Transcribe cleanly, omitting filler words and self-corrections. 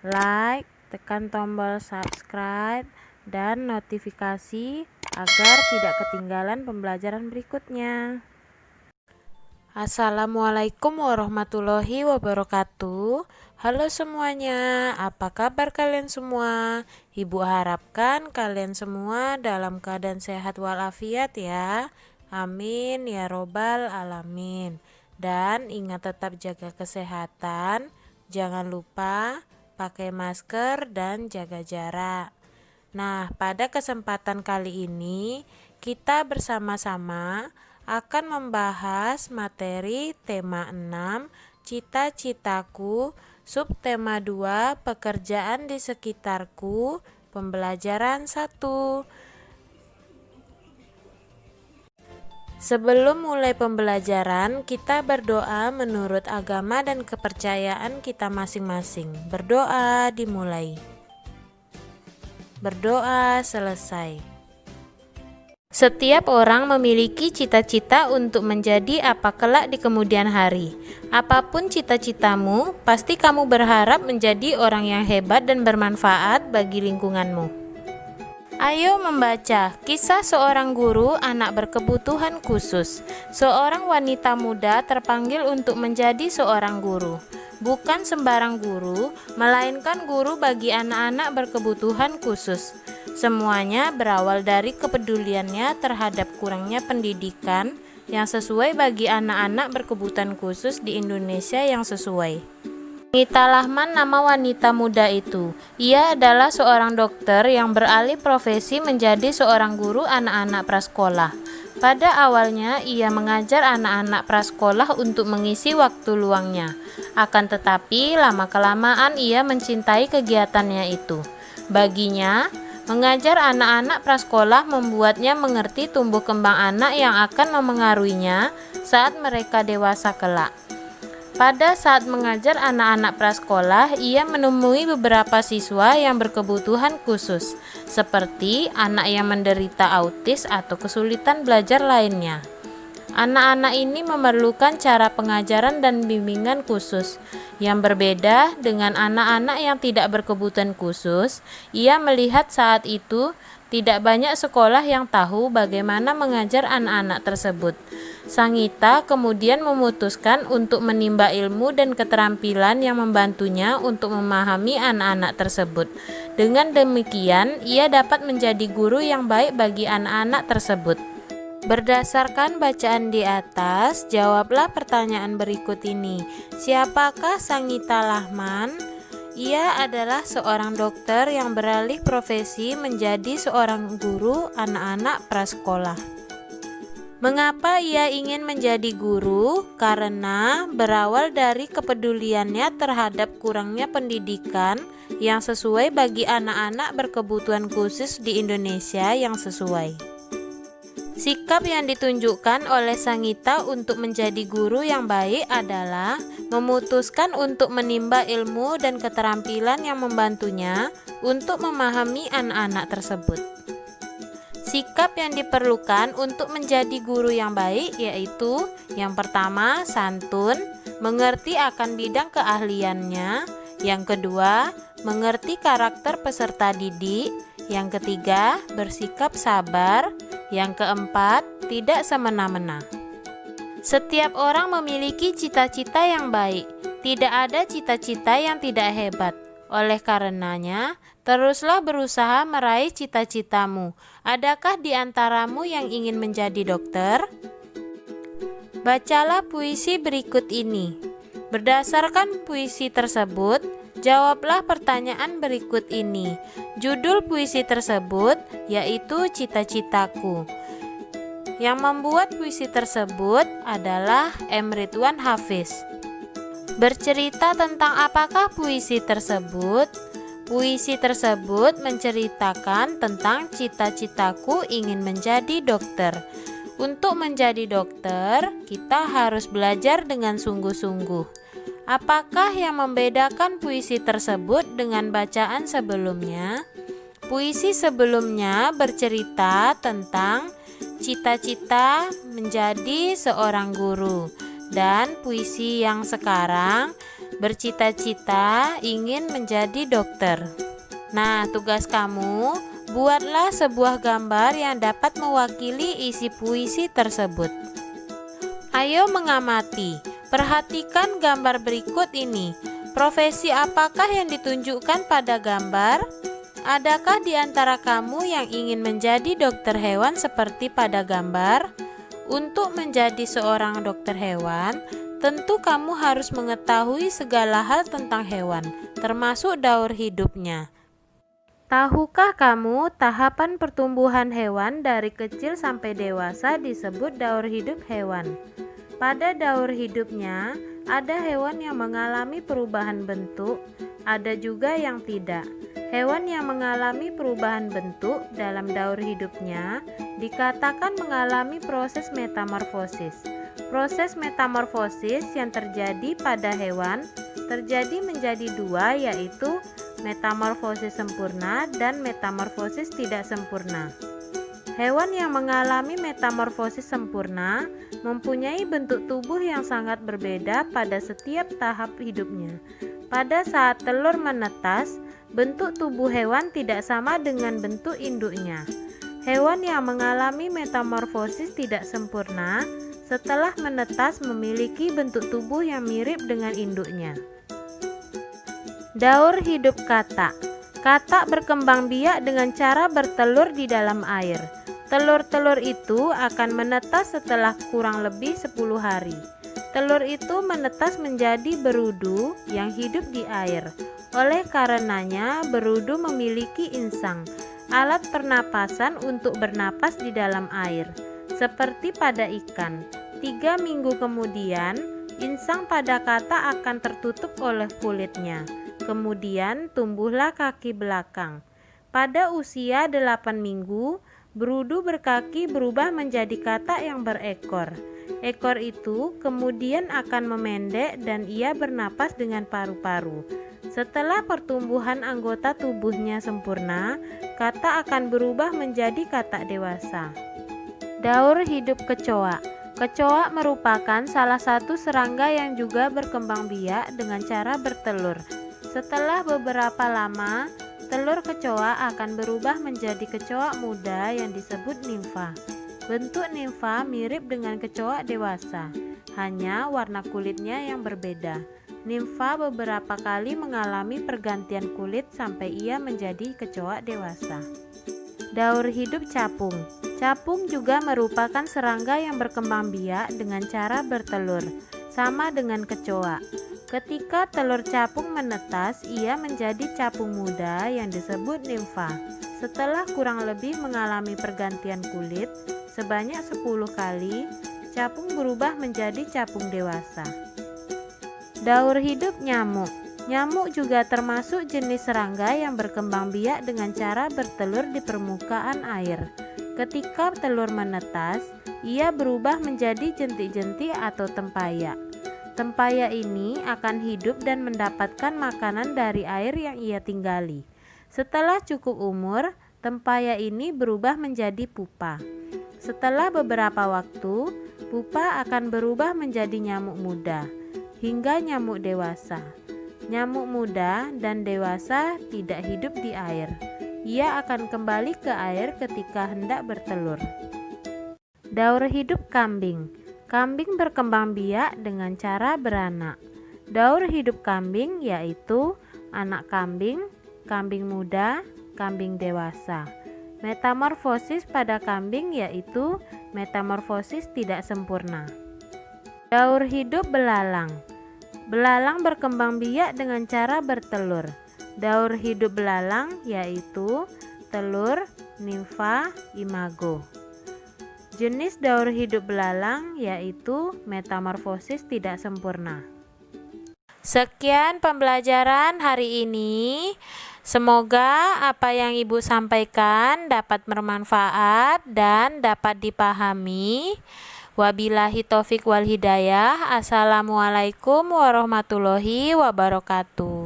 like, tekan tombol subscribe, dan notifikasi agar tidak ketinggalan pembelajaran berikutnya. Assalamualaikum warahmatullahi wabarakatuh. Halo semuanya, apa kabar kalian semua? Ibu harapkan kalian semua dalam keadaan sehat walafiat ya. Amin ya robbal alamin. Dan ingat tetap jaga kesehatan. Jangan lupa pakai masker dan jaga jarak. Nah, pada kesempatan kali ini kita bersama-sama akan membahas materi tema 6 cita-citaku, subtema 2 pekerjaan di sekitarku, pembelajaran 1. Sebelum mulai pembelajaran, kita berdoa menurut agama dan kepercayaan kita masing-masing. Berdoa dimulai. Berdoa selesai. Setiap orang memiliki cita-cita untuk menjadi apa kelak di kemudian hari. Apapun cita-citamu, pasti kamu berharap menjadi orang yang hebat dan bermanfaat bagi lingkunganmu. Ayo membaca kisah seorang guru anak berkebutuhan khusus. Seorang wanita muda terpanggil untuk menjadi seorang guru. Bukan sembarang guru, melainkan guru bagi anak-anak berkebutuhan khusus. Semuanya berawal dari kepeduliannya terhadap kurangnya pendidikan yang sesuai bagi anak-anak berkebutuhan khusus di Indonesia yang sesuai. Nita Lahman nama wanita muda itu. Ia adalah seorang dokter yang beralih profesi menjadi seorang guru anak-anak prasekolah. Pada awalnya ia mengajar anak-anak prasekolah untuk mengisi waktu luangnya. Akan tetapi lama-kelamaan ia mencintai kegiatannya itu. Baginya, mengajar anak-anak prasekolah membuatnya mengerti tumbuh kembang anak yang akan memengaruhinya saat mereka dewasa kelak. Pada saat mengajar anak-anak prasekolah, ia menemui beberapa siswa yang berkebutuhan khusus, seperti anak yang menderita autis atau kesulitan belajar lainnya. Anak-anak ini memerlukan cara pengajaran dan bimbingan khusus yang berbeda dengan anak-anak yang tidak berkebutuhan khusus. Ia melihat saat itu tidak banyak sekolah yang tahu bagaimana mengajar anak-anak tersebut. Sangita kemudian memutuskan untuk menimba ilmu dan keterampilan yang membantunya untuk memahami anak-anak tersebut. Dengan demikian, ia dapat menjadi guru yang baik bagi anak-anak tersebut. Berdasarkan bacaan di atas, jawablah pertanyaan berikut ini. Siapakah Sangita Lahman? Ia adalah seorang dokter yang beralih profesi menjadi seorang guru anak-anak prasekolah. Mengapa ia ingin menjadi guru? Karena berawal dari kepeduliannya terhadap kurangnya pendidikan yang sesuai bagi anak-anak berkebutuhan khusus di Indonesia yang sesuai. Sikap yang ditunjukkan oleh Sangita untuk menjadi guru yang baik adalah memutuskan untuk menimba ilmu dan keterampilan yang membantunya untuk memahami anak-anak tersebut. Sikap yang diperlukan untuk menjadi guru yang baik yaitu yang pertama, santun, mengerti akan bidang keahliannya. Yang kedua, mengerti karakter peserta didik. Yang ketiga, bersikap sabar. Yang keempat, tidak semena-mena. Setiap orang memiliki cita-cita yang baik. Tidak ada cita-cita yang tidak hebat. Oleh karenanya, teruslah berusaha meraih cita-citamu. Adakah di antaramu yang ingin menjadi dokter? Bacalah puisi berikut ini. Berdasarkan puisi tersebut, jawablah pertanyaan berikut ini. Judul puisi tersebut yaitu Cita-citaku. Yang membuat puisi tersebut adalah M. Ridwan Hafiz. Bercerita tentang apakah puisi tersebut? Puisi tersebut menceritakan tentang cita-citaku ingin menjadi dokter. Untuk menjadi dokter, kita harus belajar dengan sungguh-sungguh. Apakah yang membedakan puisi tersebut dengan bacaan sebelumnya? Puisi sebelumnya bercerita tentang cita-cita menjadi seorang guru, dan puisi yang sekarang bercita-cita ingin menjadi dokter. Nah, tugas kamu, buatlah sebuah gambar yang dapat mewakili isi puisi tersebut. Ayo mengamati, perhatikan gambar berikut ini. Profesi apakah yang ditunjukkan pada gambar? Adakah di antara kamu yang ingin menjadi dokter hewan seperti pada gambar? Untuk menjadi seorang dokter hewan, tentu kamu harus mengetahui segala hal tentang hewan, termasuk daur hidupnya. Tahukah kamu tahapan pertumbuhan hewan dari kecil sampai dewasa disebut daur hidup hewan? Pada daur hidupnya, ada hewan yang mengalami perubahan bentuk, ada juga yang tidak. Hewan yang mengalami perubahan bentuk dalam daur hidupnya dikatakan mengalami proses metamorfosis. Proses metamorfosis yang terjadi pada hewan terjadi menjadi dua, yaitu metamorfosis sempurna dan metamorfosis tidak sempurna. Hewan yang mengalami metamorfosis sempurna mempunyai bentuk tubuh yang sangat berbeda pada setiap tahap hidupnya. Pada saat telur menetas, bentuk tubuh hewan tidak sama dengan bentuk induknya. Hewan yang mengalami metamorfosis tidak sempurna setelah menetas memiliki bentuk tubuh yang mirip dengan induknya. Daur hidup katak. Katak berkembang biak dengan cara bertelur di dalam air. Telur-telur itu akan menetas setelah kurang lebih 10 hari. Telur itu menetas menjadi berudu yang hidup di air. Oleh karenanya, berudu memiliki insang, alat pernapasan untuk bernapas di dalam air. Seperti pada ikan, 3 minggu kemudian, insang pada katak akan tertutup oleh kulitnya. Kemudian tumbuhlah kaki belakang. Pada usia 8 minggu, berudu berkaki berubah menjadi katak yang berekor. Ekor itu kemudian akan memendek dan ia bernapas dengan paru-paru. Setelah pertumbuhan anggota tubuhnya sempurna, katak akan berubah menjadi katak dewasa. Daur hidup kecoa. Kecoa merupakan salah satu serangga yang juga berkembang biak dengan cara bertelur. Setelah beberapa lama, telur kecoa akan berubah menjadi kecoa muda yang disebut nimfa. Bentuk nimfa mirip dengan kecoa dewasa, hanya warna kulitnya yang berbeda. Nimfa beberapa kali mengalami pergantian kulit sampai ia menjadi kecoa dewasa. Daur hidup capung. Capung juga merupakan serangga yang berkembang biak dengan cara bertelur, sama dengan kecoa. Ketika telur capung menetas, ia menjadi capung muda yang disebut nimfa. Setelah kurang lebih mengalami pergantian kulit sebanyak 10 kali, capung berubah menjadi capung dewasa. Daur hidup nyamuk. Nyamuk juga termasuk jenis serangga yang berkembang biak dengan cara bertelur di permukaan air. Ketika telur menetas, ia berubah menjadi jentik-jentik atau tempayak. Tempayak ini akan hidup dan mendapatkan makanan dari air yang ia tinggali. Setelah cukup umur, tempayak ini berubah menjadi pupa. Setelah beberapa waktu, pupa akan berubah menjadi nyamuk muda, hingga nyamuk dewasa. Nyamuk muda dan dewasa tidak hidup di air. Ia akan kembali ke air ketika hendak bertelur. Daur hidup kambing. Kambing berkembang biak dengan cara beranak. Daur hidup kambing yaitu anak kambing, kambing muda, kambing dewasa. Metamorfosis pada kambing yaitu metamorfosis tidak sempurna. Daur hidup belalang. Belalang berkembang biak dengan cara bertelur. Daur hidup belalang yaitu telur, nimfa, imago. Jenis daur hidup belalang yaitu metamorfosis tidak sempurna. Sekian pembelajaran hari ini. Semoga apa yang Ibu sampaikan dapat bermanfaat dan dapat dipahami. Wabillahi taufik wal hidayah. Assalamualaikum warahmatullahi wabarakatuh.